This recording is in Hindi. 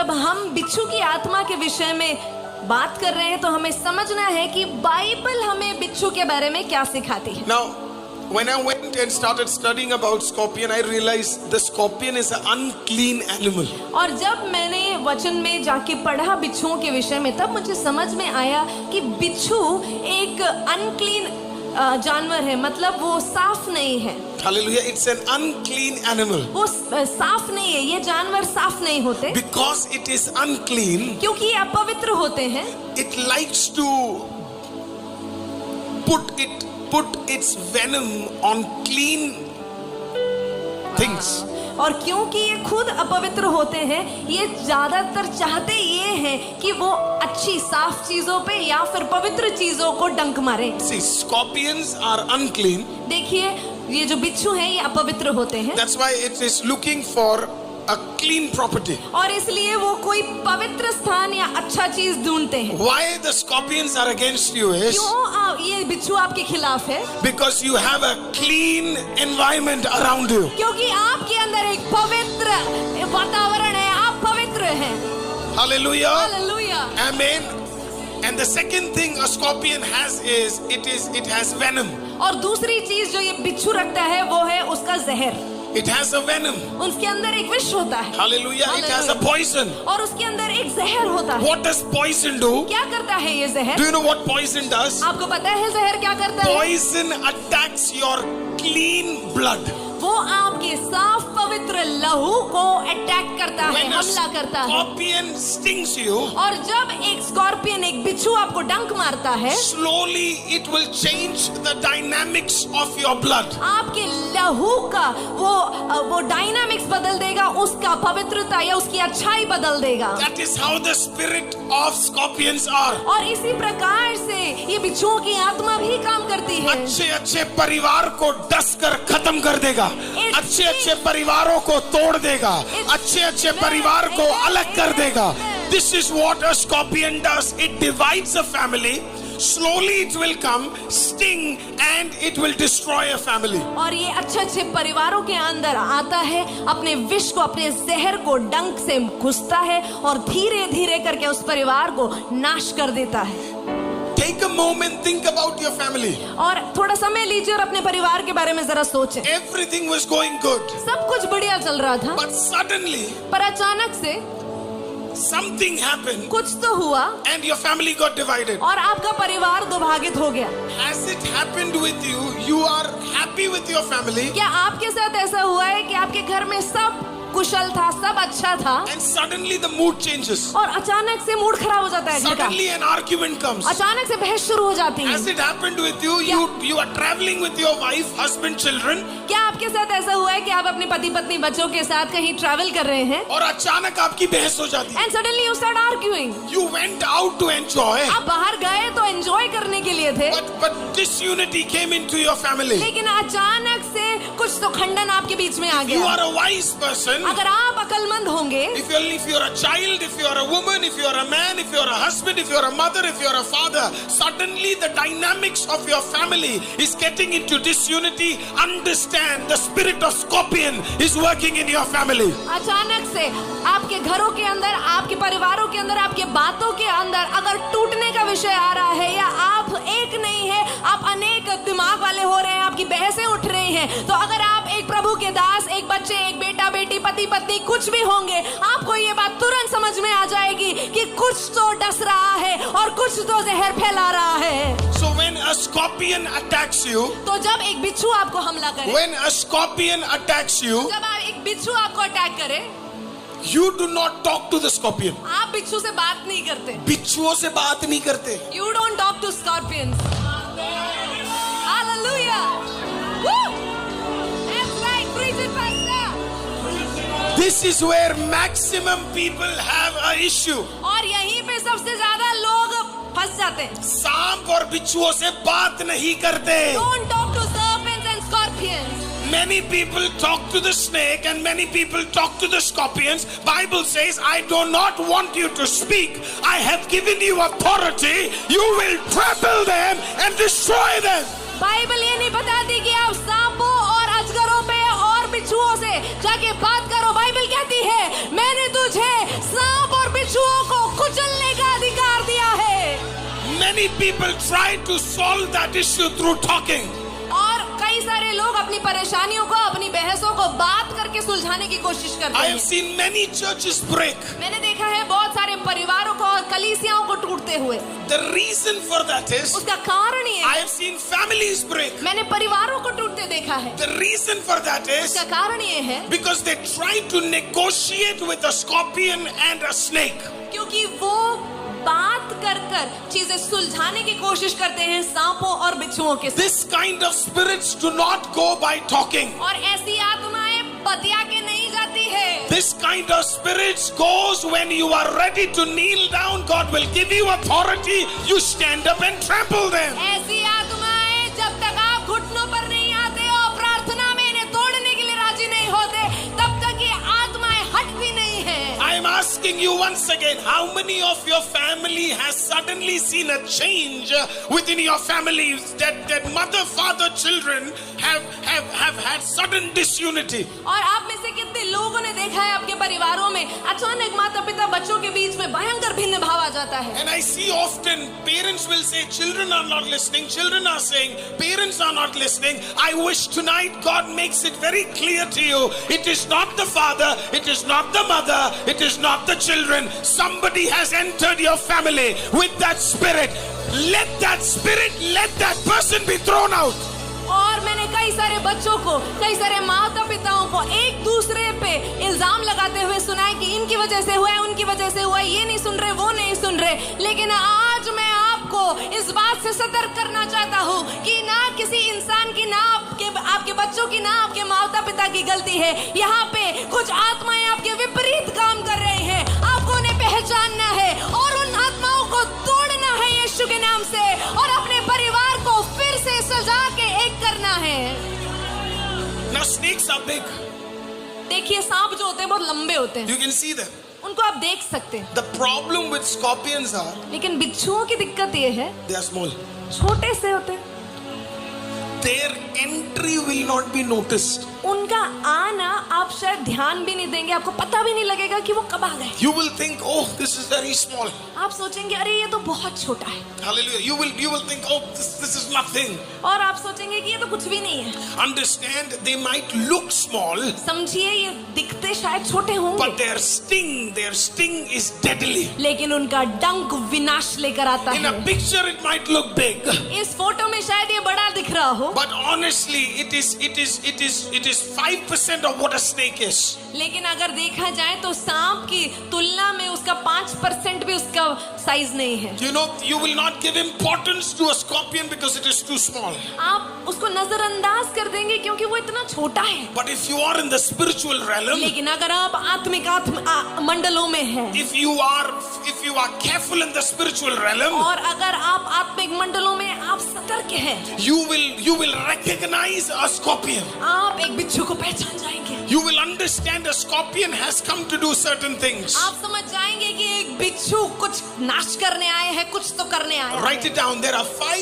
जब हम बिच्छू की आत्मा के विषय में बात कर रहे हैं तो हमें समझना है कि बाइबल हमें बिच्छू के बारे में क्या सिखाती है। Now, when I went and started studying about scorpion, I realized the scorpion is an unclean animal. और जब मैंने वचन में जाके पढ़ा बिच्छुओं के विषय में, तब मुझे समझ में आया कि बिच्छू एक अनक्लीन जानवर है, मतलब वो साफ नहीं है। Hallelujah, it's an unclean animal. वो साफ नहीं है, ये जानवर साफ नहीं होते। Because it is unclean, क्योंकि ये अपवित्र होते हैं। it likes to put its venom on clean things. और क्योंकि ये खुद अपवित्र होते हैं, ये ज्यादातर चाहते ये हैं कि वो अच्छी साफ चीजों पे या फिर पवित्र चीजों को डंक मारे। See, scorpions are unclean. देखिए, ये जो बिच्छू हैं ये अपवित्र होते हैं। That's why it is looking for a clean property. और इसलिए वो कोई पवित्र स्थान या अच्छा चीज ढूंढते हैं। Why the scorpions are against you is क्यों ये बिच्छू आपके खिलाफ है? because you have a clean environment around you. क्योंकि आपके अंदर एक पवित्र वातावरण है, आप पवित्र हैं। Hallelujah. Hallelujah. Amen. And the second thing a scorpion has is it has venom. और दूसरी चीज जो ये बिच्छू रखता है वो है उसका जहर। It has a venom. उसके अंदर एक विष होता है। Hallelujah. It has a poison. और उसके अंदर एक जहर होता है। What does poison do? क्या करता है ये जहर? Do you know what poison does? आपको पता है जहर क्या करता है? Poison attacks your clean blood. वो आपके साफ पवित्र लहू को अटैक करता है, When a हमला करता है। scorpion stings you, और जब एक स्कॉर्पियन, एक बिच्छू आपको डंक मारता है, slowly it will change the dynamics of your blood. आपके लहू का वो डायनामिक्स बदल देगा, उसका पवित्रता या उसकी अच्छाई बदल देगा। That is how the spirit of scorpions are. और इसी प्रकार से ये बिच्छुओं की आत्मा भी काम करती है। अच्छे अच्छे परिवार को डस कर खत्म कर देगा, अच्छे अच्छे परिवारों को तोड़ देगा, अच्छे अच्छे परिवार को अलग कर देगा। This is what a scorpion does. It divides a family. Slowly it will come, sting, and it will destroy a family. और ये अच्छे अच्छे परिवारों के अंदर आता है, अपने विष को, अपने जहर को डंक से घुसता है और धीरे धीरे करके उस परिवार को नाश कर देता है। Take a moment, think about your family. और थोड़ा समय लीजिए और अपने परिवार के बारे में जरा सोचें। Everything was going good, सब कुछ बढ़िया चल रहा था, but suddenly पर अचानक से something happened, कुछ तो हुआ and your family got divided. और आपका परिवार दुभागित हो गया। Has it happened with you? You are happy with your family, क्या आपके साथ ऐसा हुआ है कि आपके घर में सब कुशल था, सब अच्छा था, and suddenly the mood changes. और अचानक से मूड खराब हो जाता है घर का? Suddenly an argument comes. अचानक से बहस शुरू हो जाती है। Has it happened with you? You are traveling with your wife, husband, children, क्या आपके साथ ऐसा हुआ है कि आप अपने पति पत्नी बच्चों के साथ कहीं ट्रैवल कर रहे हैं और अचानक आपकी बहस हो जाती है? and suddenly you start arguing? You went out to enjoy, आप बाहर गए तो एंजॉय करने के लिए थे, but disunity came into your family. लेकिन अचानक से कुछ तो खंडन आपके बीच में आ You गया। are a wise person. अगर आप अकलमंद होंगे, If you're a child, if you're a woman, if you're a man, if you're a husband, if you're a mother, if you're a father, suddenly the dynamics of your family is getting into disunity. Understand, the spirit of scorpion is working in your family. अचानक से आपके घरों के अंदर, आपके परिवारों के अंदर, आपके बातों के अंदर अगर टूटने का विषय आ रहा है या आप एक नहीं है, आप अनेक दिमाग वाले हो रहे हैं, आपकी बहसें उठ रही हैं, तो अगर आप एक प्रभु के दास, एक बच्चे, एक बेटा बेटी, पति पत्नी कुछ भी होंगे, आपको ये बात तुरंत समझ में आ जाएगी कि कुछ तो डस रहा है और कुछ तो जहर फैला रहा है। So when a scorpion attacks you, तो जब एक बिच्छू आपको हमला करे, when a scorpion attacks you, जब एक बिच्छू आपको अटैक करे, you do not talk to the scorpion. आप बिच्छू से बात नहीं करते। बिच्छुओं से बात नहीं करते। You don't talk to scorpions. Hallelujah. Woo! That's right, preach it, pastor. This is where maximum people have a issue. और यहीं पे सबसे ज्यादा लोग फंस जाते हैं। सांप और बिच्छुओं से बात नहीं करते। Don't talk to serpents and scorpions. Many people talk to the snake and many people talk to the scorpions. Bible says, I do not want you to speak. I have given you authority. You will trample them and destroy them. Bible ये नहीं बताती कि आप सांपों और अजगरों पे और बिच्छुओं से जाके बात करो। बाइबल कहती है, मैंने तुझे सांप Many people try to solve that issue through talking. और कई सारे लोग अपनी परेशानियों को, अपनी बहसों को बात करके सुलझाने की कोशिश करते I हैं। have seen many churches break. मैंने देखा है बहुत सारे परिवारों को और कलीसियाओं को टूटते हुए। The reason for that is, उसका कारण ये I है, have seen families break. मैंने परिवारों को टूटते देखा है। The reason for that is उसका कारण ये है because they try to negotiate with a scorpion and a snake. क्योंकि वो बात कर कर चीजें सुलझाने की कोशिश करते हैं सांपों और बिच्छुओं के साथ। This kind of spirits do not go by talking. और ऐसी आत्माएं बतिया के नहीं जाती है। This kind of spirits goes when you are ready to kneel down. God will give you authority. You stand up and trample them. ऐसी आत्माएं जब तक आप घुटनों पर नहीं आते और प्रार्थना में इन्हें तोड़ने के लिए राजी नहीं होते, तब तक ये आत्माएं हटती नहीं है। I am asking you once again, how many of your family has suddenly seen a change within your family, that mother, father, children have had sudden disunity? और आप में से कितने लोगों ने देखा है आपके परिवारों में अचानक माता पिता बच्चों के बीच में भयंकर भिन्न भाव आ जाता है। And I see often parents will say children are not listening, children are saying parents are not listening. I wish tonight God makes it very clear to you, it is not the father, it is not the mother, it is not the children. Somebody has entered your family with that spirit. Let that person be thrown out. और मैंने कई सारे बच्चों को, कई सारे माता पिताओं को एक दूसरे पे इल्जाम लगाते हुए सुना है कि इनकी वजह से हुआ है, उनकी वजह से हुआ है, ये नहीं सुन रहे, वो नहीं सुन रहे। लेकिन आज मैं आपको इस बात से सतर्क करना चाहता हूँ कि ना किसी इंसान की, ना आपके बच्चों की, ना आपके माता पिता की गलती है। यहाँ पे कुछ आत्माएं आपके विपरीत काम कर रहे हैं। आपको उन्हें पहचानना है और उन आत्माओं को तोड़ना है यीशु के नाम से, और अपने परिवार को फिर से सजा के एक करना है। Now snakes are big. देखिए सांप जो होते हैं बहुत लंबे होते हैं, You can see them. उनको आप देख सकते हैं। The problem with scorpions are लेकिन बिच्छुओं की दिक्कत ये है, they are small. छोटे से होते हैं। Their entry will not be noticed. उनका आना आप शायद ध्यान भी नहीं देंगे, आपको पता भी नहीं लगेगा कि वो कब आ गए। You will think, oh, this is very small. आप सोचेंगे अरे ये तो बहुत छोटा है, Hallelujah. You will think, oh, this is nothing. और आप सोचेंगे कि ये तो कुछ भी नहीं है। Understand, they might look small, समझिए ये दिखते शायद छोटे होंगे, but their sting is deadly. लेकिन उनका डंक विनाश लेकर आता In a है। picture, it might look big, इस फोटो में शायद ये बड़ा दिख रहा हो, but honestly, it is 5% of what a snake is. लेकिन अगर देखा जाए तो सांप की तुलना में उसका 5% भी उसका साइज नहीं है। You know, you will not give importance to a scorpion because it is too small. आप उसको नजरअंदाज कर देंगे क्योंकि वो इतना छोटा है। But if you are in the spiritual realm, लेकिन अगर आप आत्मिक मंडलों में हैं, if you are careful in the spiritual realm, और अगर आप आत्मिक मंडलों में आप सतर्क हैं, you will recognize a scorpion. आप एक बिच्छू को पहचान जाएंगे। You will understand a scorpion has come to do certain things. आप समझ जाएंगे कि एक बिच्छू कुछ नाश करने आए हैं, कुछ तो करने आए हैं। Write it down. There are 5